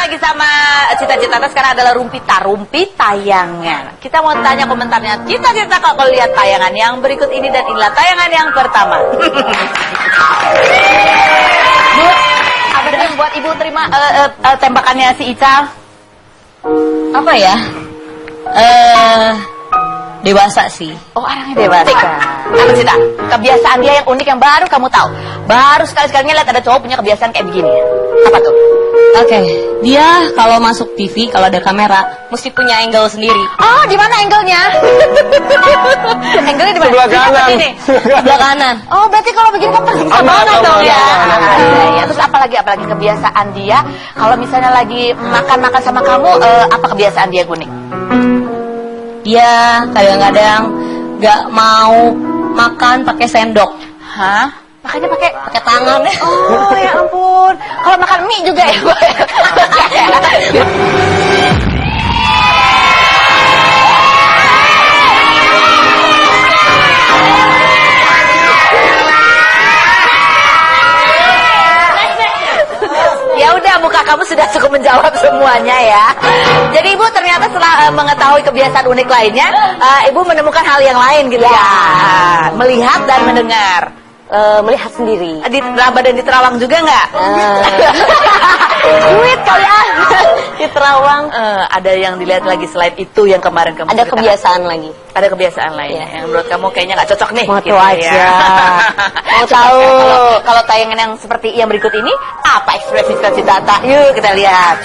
lagi sama Cita-Cita sekarang adalah rumpi tayangan. Kita mau tanya komentarnya Cita-Cita kalau lihat tayangan yang berikut ini, dan inilah tayangan yang pertama. Bu, apa yang buat ibu terima tembakannya si Ica? Apa ya? Dewasa sih. Oh, orangnya dewasa. Apa Cita? Kebiasaan dia yang unik yang baru kamu tahu. Baru sekali-sekalinya lihat ada cowok punya kebiasaan kayak begini. Apa tuh? Oke, dia kalau masuk TV, kalau ada kamera, mesti punya angle sendiri. Oh, di mana angle-nya? Angle-nya di mana? Sebelah kanan. Sebelah kanan. Oh, berarti kalau begini kan tersiksa banget dong ya. Ya. Terus apalagi kebiasaan dia kalau misalnya lagi makan-makan sama kamu, apa kebiasaan dia unik? Dia kadang-kadang nggak mau makan pakai sendok. Hah? Makanya pakai tangan. Oh ya ampun. Kalau makan mie juga ya, Mbak? Ya udah, muka kamu sudah cukup menjawab semuanya ya. Jadi ibu ternyata setelah mengetahui kebiasaan unik lainnya, ibu menemukan hal yang lain gitu ya. Melihat dan mendengar. Melihat sendiri. Di Raba dan di Terawang juga nggak? Duit kali di Terawang. Ada yang dilihat lagi selain itu yang kemarin kamu Ada ceritakan? kebiasaan lagi. Ada kebiasaan lain yang menurut kamu kayaknya nggak cocok nih. Mau gitu tahu aja. Ya. Mau tahu. Kalau tayangan yang seperti yang berikut ini, apa ekspresi Cita-Cita? Yuk kita lihat.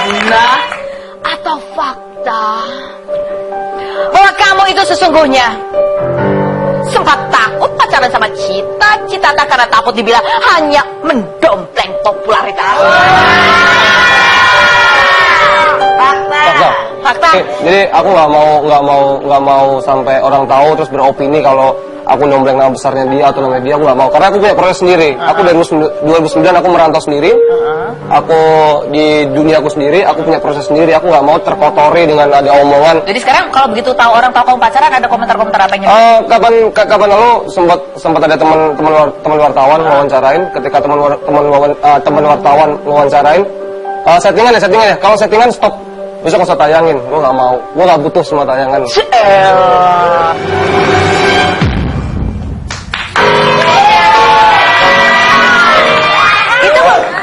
Benar atau fakta bahwa kamu itu sesungguhnya sempat takut pacaran sama Cita-Cita karena takut dibilang hanya mendompleng popularitas? Fakta. Jadi aku nggak mau sampai orang tahu terus beropini kalau aku nombleng nama besarnya dia atau namanya dia. Aku nggak mau, karena aku punya proses sendiri. Aku dari 2009 aku merantau sendiri. Aku di dunia aku sendiri, aku punya proses sendiri. Aku nggak mau terkotori dengan ada omongan. Jadi sekarang kalau begitu tahu orang tahu kamu pacaran, ada komentar-komentar apa yang kapan lalu sempat ada teman wartawan wawancarain. Ketika teman wartawan wawancarain, settingan ya. Kalau settingan stop, besok nggak usah tayangin. Gue nggak mau, gue nggak butuh semua tayangan. Itu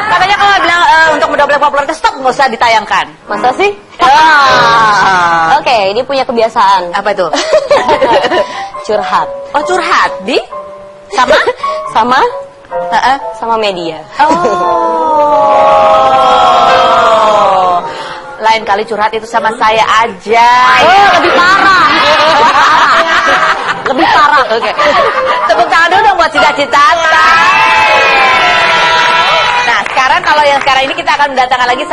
makanya kalau bilang untuk mendompleng popularitas stop, nggak usah ditayangkan. Masa sih? Oke, ini punya kebiasaan. Apa itu? Curhat. Oh, curhat di sama Sama media. Oh, lain kali curhat itu sama saya aja. Lebih parah. Lebih parah. Oke. Tepuk tangan dulu dong buat Cita-Cita. Nah, sekarang kalau yang sekarang ini kita akan mendatangkan lagi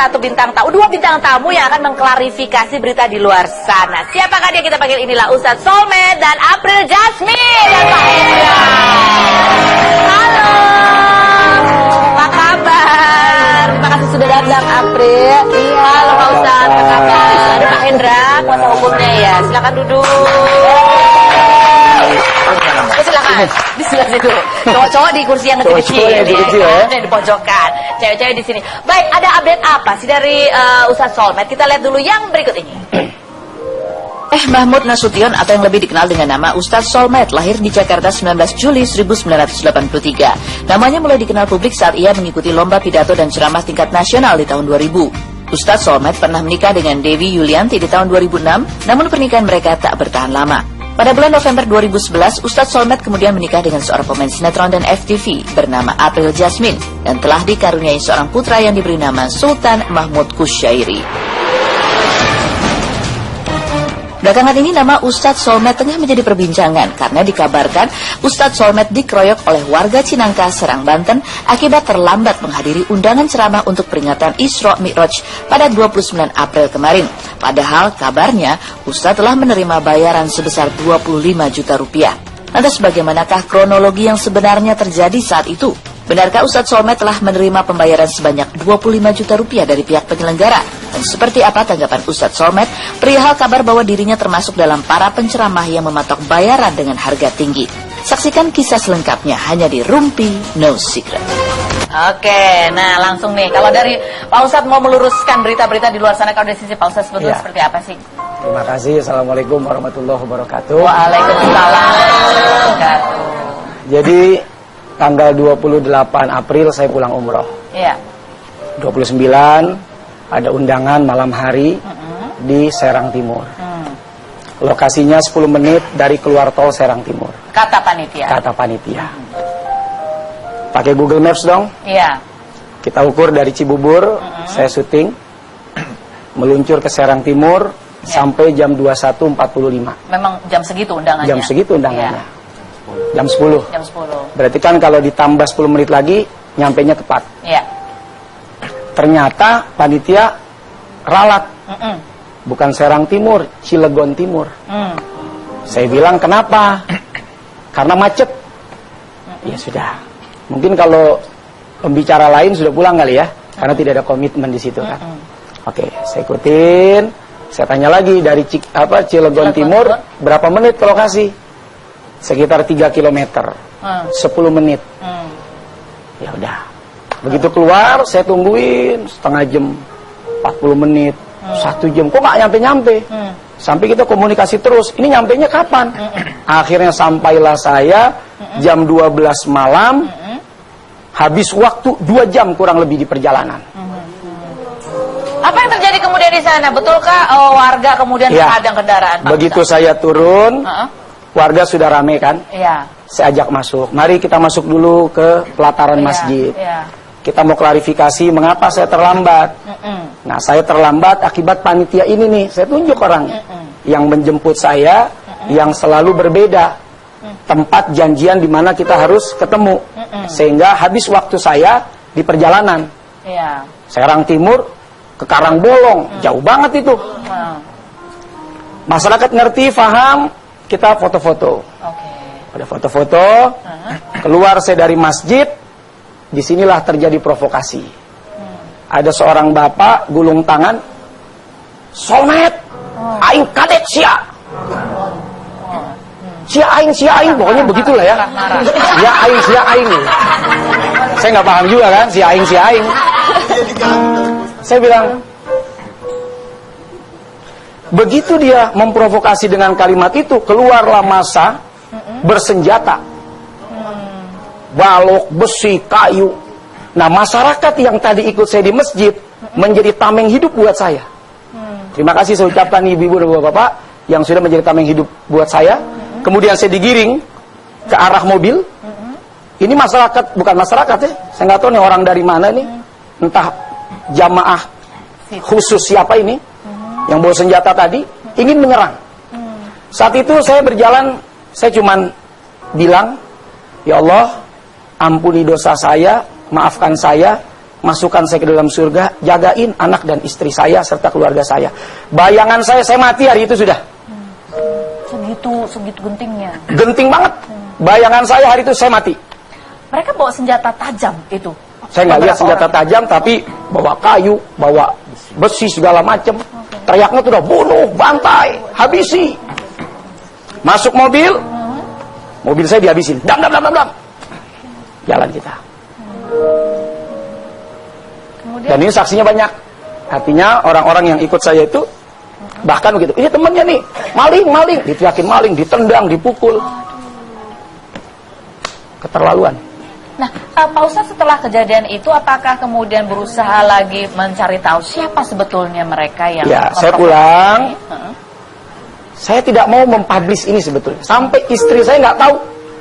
dua bintang tamu yang akan mengklarifikasi berita di luar sana. Siapakah dia? Kita panggil, inilah Ustadz Solmed dan April Jasmine dan Pak Hendra. Halo. Apa kabar? Terima kasih sudah datang, April. Iya. Halo Pak Ustadz, apa kabar? Ada Pak Hendra, kuasa hukumnya ya. Silakan duduk. Silakan di sebelah situ. Cowok-cowok di kursi yang kecil-kecil, di pojokan. Cewek-cewek di sini. Baik, ada update apa sih dari Ustadz Solmed? Kita lihat dulu yang berikut ini. Mahmud Nasution atau yang lebih dikenal dengan nama Ustadz Solmed lahir di Jakarta 19 Juli 1983. Namanya mulai dikenal publik saat ia mengikuti lomba pidato dan ceramah tingkat nasional di tahun 2000. Ustadz Solmed pernah menikah dengan Dewi Yulianti di tahun 2006, namun pernikahan mereka tak bertahan lama. Pada bulan November 2011, Ustadz Solmed kemudian menikah dengan seorang pemain sinetron dan FTV bernama April Jasmine dan telah dikaruniai seorang putra yang diberi nama Sultan Mahmud Kusyairi. Belakangan ini nama Ustadz Solmed tengah menjadi perbincangan karena dikabarkan Ustadz Solmed dikeroyok oleh warga Cinangka, Serang, Banten akibat terlambat menghadiri undangan ceramah untuk peringatan Isra Mi'raj pada 29 April kemarin. Padahal kabarnya Ustadz telah menerima bayaran sebesar 25 juta rupiah. Lantas bagaimanakah kronologi yang sebenarnya terjadi saat itu? Benarkah Ustadz Solmed telah menerima pembayaran sebanyak 25 juta rupiah dari pihak penyelenggara? Dan seperti apa tanggapan Ustadz Solmed perihal kabar bahwa dirinya termasuk dalam para penceramah yang mematok bayaran dengan harga tinggi? Saksikan kisah selengkapnya hanya di Rumpi No Secret. Oke, nah langsung nih, kalau dari Pak Ustadz mau meluruskan berita-berita di luar sana, kalau dari sisi Pak Ustadz sebetulnya seperti apa sih? Terima kasih. Assalamualaikum warahmatullahi wabarakatuh. Waalaikumsalam. Jadi tanggal 28 April saya pulang umroh. Iya. 29 ada undangan malam hari di Serang Timur. Lokasinya 10 menit dari keluar tol Serang Timur. Kata panitia. Kata panitia. Pakai Google Maps dong. Iya. Kita ukur dari Cibubur, saya syuting, meluncur ke Serang Timur sampai jam 21.45. Memang jam segitu undangannya? Jam segitu undangannya. Iya. Jam 10. Jam 10. Berarti kan kalau ditambah 10 menit lagi, nyampainya tepat. Iya. Ternyata panitia ralat. Bukan Serang Timur, Cilegon Timur. Saya bilang kenapa? Karena macet. Ya sudah. Mungkin kalau pembicara lain sudah pulang kali ya, karena tidak ada komitmen di situ kan. Oke, saya ikutin. Saya tanya lagi dari Cilegon Timur berapa menit ke lokasi? Sekitar 3 km. 10 menit. Ya udah. Begitu keluar, saya tungguin setengah jam, 40 menit, 1 jam. Kok nggak nyampe-nyampe? Sampai kita komunikasi terus. Ini nyampainya kapan? Akhirnya sampailah saya jam 12 malam. Habis waktu 2 jam kurang lebih di perjalanan. Apa yang terjadi kemudian di sana? Betulkah warga kemudian menghadang kendaraan? Pak Begitu Ustadz? saya turun, warga sudah rame kan? Iya. Saya ajak masuk. Mari kita masuk dulu ke pelataran masjid. Iya. Kita mau klarifikasi mengapa saya terlambat. Nah, saya terlambat akibat panitia ini nih. Saya tunjuk orang yang menjemput saya, yang selalu berbeda. Tempat janjian di mana kita harus ketemu. Sehingga habis waktu saya di perjalanan. Iya. Serang Timur ke Karangbolong, jauh banget itu. Masyarakat ngerti, paham, kita foto-foto. Oke. Ada foto-foto, keluar saya dari masjid, disinilah terjadi provokasi. Ada seorang bapak gulung tangan, Solmet, aing kadet sia. Sia aing, pokoknya begitulah ya. Sia aing. Saya nggak paham juga kan, sia aing. Saya bilang, begitu dia memprovokasi dengan kalimat itu, keluarlah massa bersenjata, balok, besi, kayu. Nah, masyarakat yang tadi ikut saya di masjid menjadi tameng hidup buat saya. Terima kasih saya ucapkan ibu-ibu dan bapak-bapak yang sudah menjadi tameng hidup buat saya. Kemudian saya digiring ke arah mobil. Ini masyarakat, bukan masyarakat ya. Saya nggak tahu nih orang dari mana nih. Entah jamaah khusus siapa ini yang bawa senjata tadi ingin menyerang. Saat itu saya berjalan, saya cuman bilang, ya Allah, ampuni dosa saya, maafkan saya, masukkan saya ke dalam surga, jagain anak dan istri saya serta keluarga saya. Bayangan saya mati hari itu sudah. Segitu gentingnya. Genting banget. Bayangan saya hari itu saya mati. Mereka bawa senjata tajam itu. Saya nggak lihat senjata tajam, tapi bawa kayu, bawa besi segala macam. Teriaknya tuh udah bunuh, bantai, habisi. Masuk mobil, mobil saya dihabisin. Dam. Jalan kita. Kemudian, Dan ini saksinya banyak. Artinya orang-orang yang ikut saya itu bahkan begitu. Ini temennya nih, maling. Diteriakin maling, ditendang, dipukul. Keterlaluan. nah, Pak Ustadz setelah kejadian itu, apakah kemudian berusaha lagi mencari tahu siapa sebetulnya mereka yang Ya, saya pulang. Saya tidak mau mempublish ini sebetulnya. Sampai istri saya nggak tahu.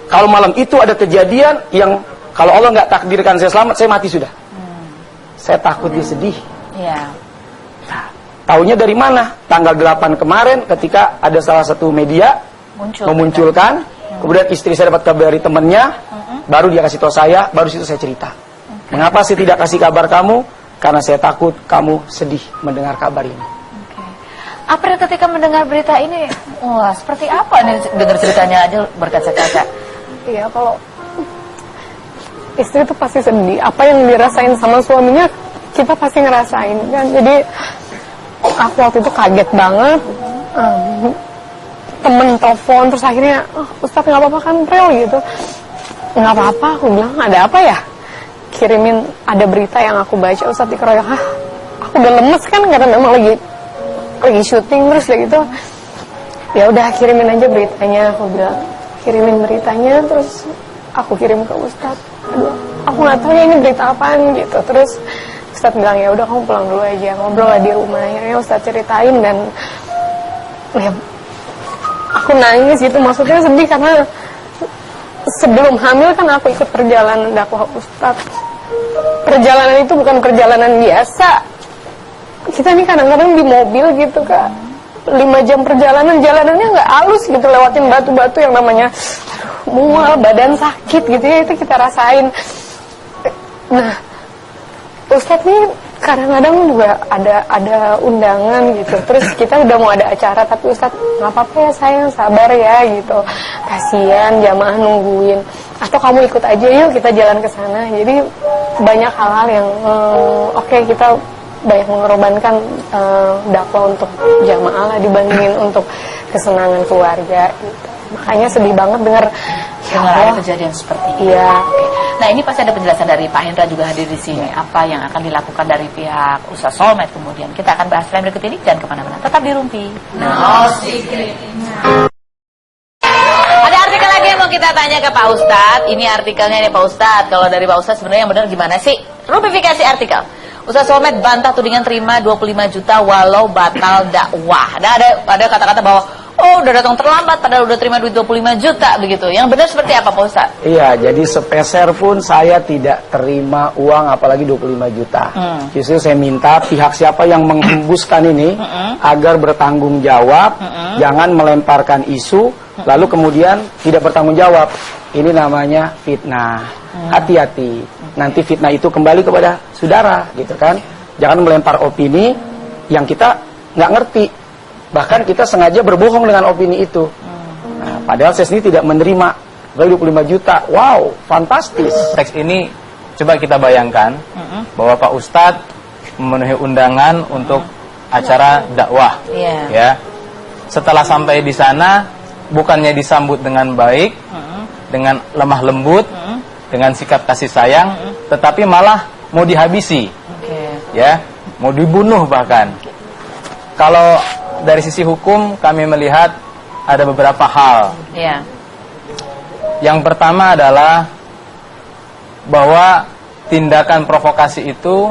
Kalau malam itu ada kejadian yang kalau Allah nggak takdirkan saya selamat, saya mati sudah. Saya takut dia sedih. Iya. Nah, taunya dari mana? Tanggal 8 kemarin ketika ada salah satu media memunculkan. Kemudian istri saya dapat kabar dari temannya. Baru dia kasih tahu saya, baru situ saya cerita. Mengapa saya tidak kasih kabar kamu? Karena saya takut kamu sedih mendengar kabar ini. April ketika mendengar berita ini, wah seperti apa nih, dengar ceritanya aja berkaca-kaca. Iya, kalau istri itu pasti sedih. Apa yang dirasain sama suaminya, kita pasti ngerasain kan. Jadi aku waktu itu kaget banget. Temen telepon, terus akhirnya, Ustadz nggak apa-apa kan, Prel gitu. Nggak apa-apa, aku bilang, ada apa ya? kirimin ada berita yang aku baca Ustadz dikeroyok. Aku udah lemes kan karena memang lagi syuting terus kayak gitu. Ya udah kirimin aja beritanya, aku bilang kirimin beritanya, terus aku kirim ke Ustadz. Aduh, aku nggak tahu ya ini berita apaan gitu. Terus Ustadz bilang ya udah kamu pulang dulu aja, ngobrol lah di rumah. Akhirnya Ustadz ceritain dan ya aku nangis gitu, maksudnya sedih karena sebelum hamil kan aku ikut perjalanan dakwah Ustadz. Perjalanan itu bukan perjalanan biasa. Kita nih kadang-kadang di mobil gitu Kak, 5 jam perjalanan, jalanannya nggak halus gitu, lewatin batu-batu yang namanya mual, badan sakit gitu ya, itu kita rasain. Nah, Ustadz nih kadang-kadang juga ada undangan gitu, terus kita udah mau ada acara tapi Ustadz nggak apa-apa ya sayang, sabar ya gitu, kasihan jamaah nungguin, atau kamu ikut aja yuk kita jalan ke sana. Jadi banyak hal-hal yang oke, kita banyak mengorbankan dakwah untuk jamaah lah dibandingin untuk kesenangan keluarga gitu. Makanya sedih banget dengar ada kejadian seperti ini. Iya. Oke. Nah, ini pasti ada penjelasan dari Pak Hendra juga hadir di sini. Apa yang akan dilakukan dari pihak Ustadz Solmed kemudian. Kita akan bahas setelah berikut ini. Jangan kemana-mana. Tetap di Rumpi. Ada artikel lagi yang mau kita tanya ke Pak Ustadz. Ini artikelnya nih Pak Ustadz. Kalau dari Pak Ustadz sebenarnya yang benar gimana sih? Rumpifikasi artikel. Ustadz Solmed bantah tudingan terima 25 juta walau batal dakwah. Ada kata-kata bahwa udah datang terlambat padahal udah terima duit 25 juta begitu. Yang benar seperti apa Pak Ustadz? Iya, jadi sepeser pun saya tidak terima uang apalagi 25 juta. Justru saya minta pihak siapa yang menghembuskan ini agar bertanggung jawab, jangan melemparkan isu lalu kemudian tidak bertanggung jawab. Ini namanya fitnah. Hati-hati. Nanti fitnah itu kembali kepada saudara, gitu kan? Jangan melempar opini yang kita nggak ngerti. Bahkan kita sengaja berbohong dengan opini itu. Nah, padahal saya sendiri tidak menerima 25 juta. Wow, fantastis. Teks ini coba kita bayangkan bahwa Pak Ustadz memenuhi undangan untuk acara dakwah. Ya. Setelah sampai di sana bukannya disambut dengan baik, dengan lemah lembut, dengan sikap kasih sayang, tetapi malah mau dihabisi. Ya, mau dibunuh bahkan. Kalau dari sisi hukum kami melihat ada beberapa hal. Yang pertama adalah bahwa tindakan provokasi itu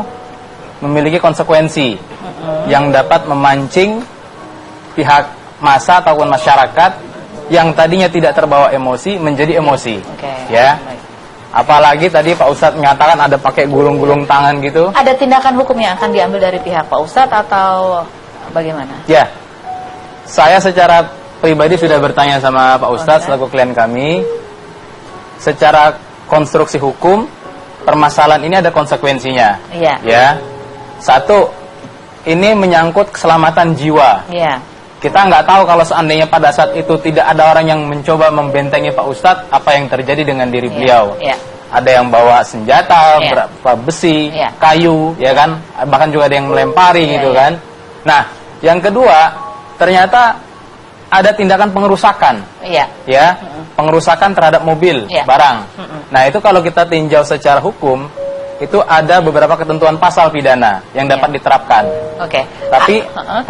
memiliki konsekuensi yang dapat memancing pihak massa ataupun masyarakat yang tadinya tidak terbawa emosi menjadi emosi. Ya. Apalagi tadi Pak Ustadz menyatakan ada pakai gulung-gulung tangan gitu. Ada tindakan hukum yang akan diambil dari pihak Pak Ustadz atau bagaimana? Ya, saya secara pribadi sudah bertanya sama Pak Ustadz selaku klien kami. Secara konstruksi hukum, permasalahan ini ada konsekuensinya. Ya, satu, ini menyangkut keselamatan jiwa. Kita nggak tahu kalau seandainya pada saat itu tidak ada orang yang mencoba membentengi Pak Ustadz, apa yang terjadi dengan diri beliau. Ada yang bawa senjata, besi, kayu, ya kan, bahkan juga ada yang melempari gitu kan. Nah, yang kedua, ternyata ada tindakan pengerusakan, pengerusakan terhadap mobil, barang. Nah, itu kalau kita tinjau secara hukum, itu ada beberapa ketentuan pasal pidana yang dapat diterapkan. Tapi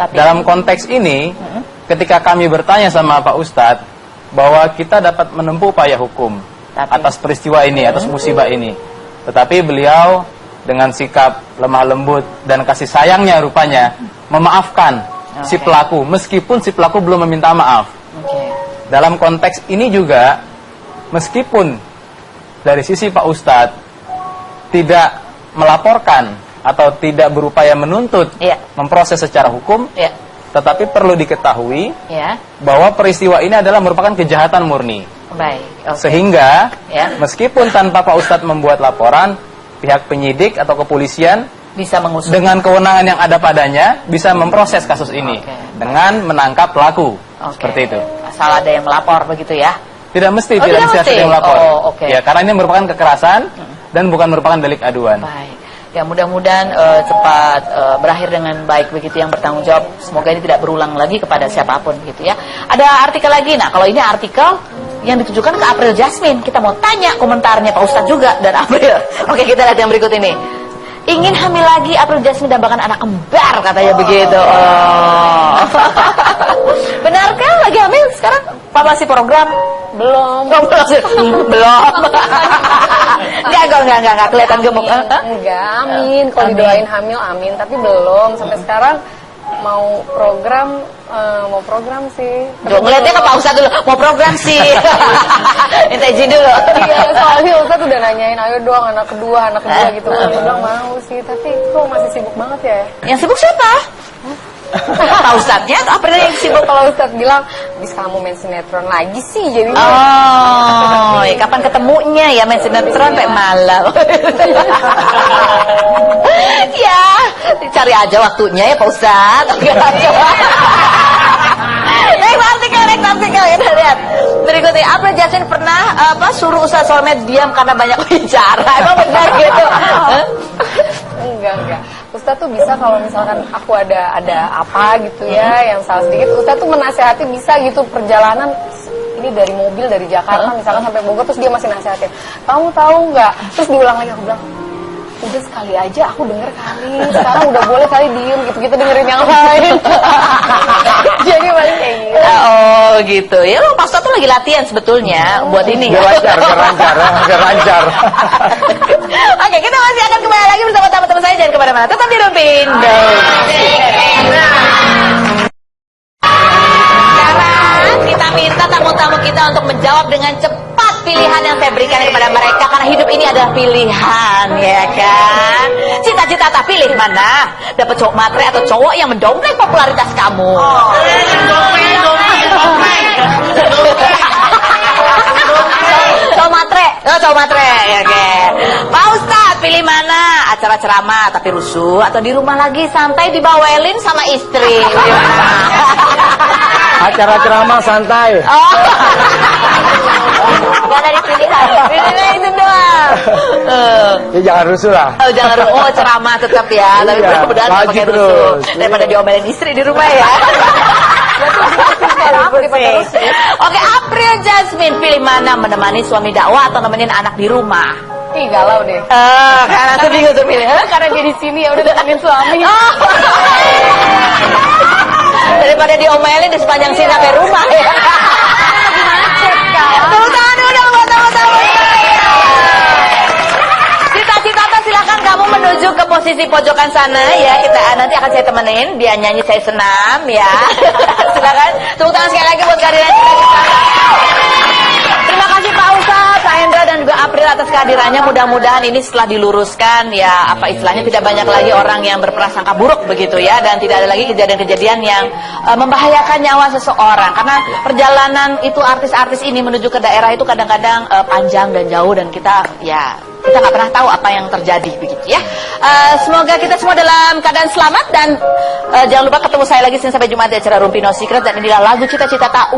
dalam konteks ini, ketika kami bertanya sama Pak Ustadz bahwa kita dapat menempuh upaya hukum atas peristiwa ini, atas musibah ini, tetapi beliau dengan sikap lemah lembut dan kasih sayangnya rupanya memaafkan si pelaku, meskipun si pelaku belum meminta maaf. Dalam konteks ini juga, meskipun dari sisi Pak Ustadz tidak melaporkan atau tidak berupaya menuntut, memproses secara hukum, tetapi perlu diketahui bahwa peristiwa ini adalah merupakan kejahatan murni. Sehingga meskipun tanpa Pak Ustadz membuat laporan, pihak penyidik atau kepolisian bisa mengusut dengan kewenangan yang ada padanya bisa memproses kasus ini dengan menangkap pelaku. Seperti itu. Asal ada yang melapor begitu ya? Tidak mesti, tidak mesti ada yang melapor. Ya, karena ini merupakan kekerasan dan bukan merupakan delik aduan. Baik. Ya, mudah-mudahan cepat berakhir dengan baik begitu, yang bertanggung jawab. Semoga ini tidak berulang lagi kepada siapapun gitu ya. Ada artikel lagi. Nah, kalau ini artikel yang ditujukan ke April Jasmine. Kita mau tanya komentarnya Pak Ustadz juga dan April. Oke, kita lihat yang berikut ini. Ingin hamil lagi, April Jasmine dambakan anak kembar, katanya begitu. Oh. Benarkah lagi hamil sekarang? Pak masih program? Belum. Belum. Enggak kelihatan gemuk. Enggak, amin. Kalau didoain hamil, amin. Tapi belum. Sampai sekarang mau program sih. Ngeliatnya ke Pak Ustadz dulu, mau program sih. Minta izin dulu. Iya, soalnya Ustadz udah nanyain, ayo dong anak kedua gitu. Dia bilang mau sih, tapi kok masih sibuk banget ya? Yang sibuk siapa? Pak Ustadznya atau April yang sibuk? Kalau Ustadz bilang, bis kamu main sinetron lagi sih, jadi oh, ya kapan ketemunya ya main sinetron sampai malam. Ya, dicari aja waktunya ya Pak Ustadz. Next artikel kita lihat. Berikutnya, April Jasmine pernah suruh Ustadz Solmed diam karena banyak bicara. Emang benar gitu? Enggak. Ustadz tuh bisa kalau misalkan aku ada apa gitu ya, yang salah sedikit, Ustadz tuh menasehati bisa gitu perjalanan ini dari mobil dari Jakarta misalkan sampai Bogor, terus dia masih nasihatin. Kamu tahu nggak? Terus diulang lagi, aku bilang, udah sekali aja aku denger kali, sekarang udah boleh kali diem gitu, kita dengerin yang lain. Jadi paling kayak gitu. Oh gitu. Ya lo Pak Ustadz tuh lagi latihan sebetulnya buat ini. Biar lancar. Oke, kita masih akan kembali lagi bersama teman-teman saya, jangan kemana-mana, tetap di Rumpindo. Sekarang kita minta tamu-tamu kita untuk menjawab dengan cepat pilihan yang saya berikan kepada mereka, karena hidup ini adalah pilihan, ya kan? Cita-cita tak pilih mana? Dapat cowok matre atau cowok yang mendompleng popularitas kamu? Cowok matre, ya oke. Pak Ustadz, pilih mana? Acara ceramah tapi rusuh atau di rumah lagi santai dibawelin sama istri? Acara ceramah santai. Oh. Gak ada pilihan. Pilihnya itu doang. Ya jangan rusuh lah. Oh, jangan rusuh. Oh, ceramah tetap ya. Tapi Iya, mudah-mudahan gak pakai terus. rusuh. Daripada diomelin istri di rumah ya. Oke, April Jasmine, pilih mana? Menemani suami dakwah atau nemenin anak di rumah? Ih, galau deh. Karena tuh bingung tuh pilih. Karena dia di sini ya udah nemenin suami. Daripada diomelin di sepanjang sini sampai rumah ya. Tepuk tangan dulu dong buat tamu-tamu saya. Cita-cita silakan kamu menuju ke posisi pojokan sana ya. Nanti akan saya temenin, dia nyanyi saya senam ya. Silakan. Tepuk tangan sekali lagi buat kehadiran kita. Terima kasih Pak Ustadz, Pak Hendra dan juga April atas kehadirannya. Mudah-mudahan ini setelah diluruskan ya, apa istilahnya, tidak banyak lagi orang yang berprasangka buruk begitu ya, dan tidak ada lagi kejadian-kejadian yang membahayakan nyawa seseorang. Karena perjalanan itu artis-artis ini menuju ke daerah itu kadang-kadang panjang dan jauh, dan kita nggak pernah tahu apa yang terjadi begitu ya. Semoga kita semua dalam keadaan selamat, dan jangan lupa ketemu saya lagi Senin sampai Jumat di acara Rumpi No Secret, dan inilah lagu Cita-Cita Tak.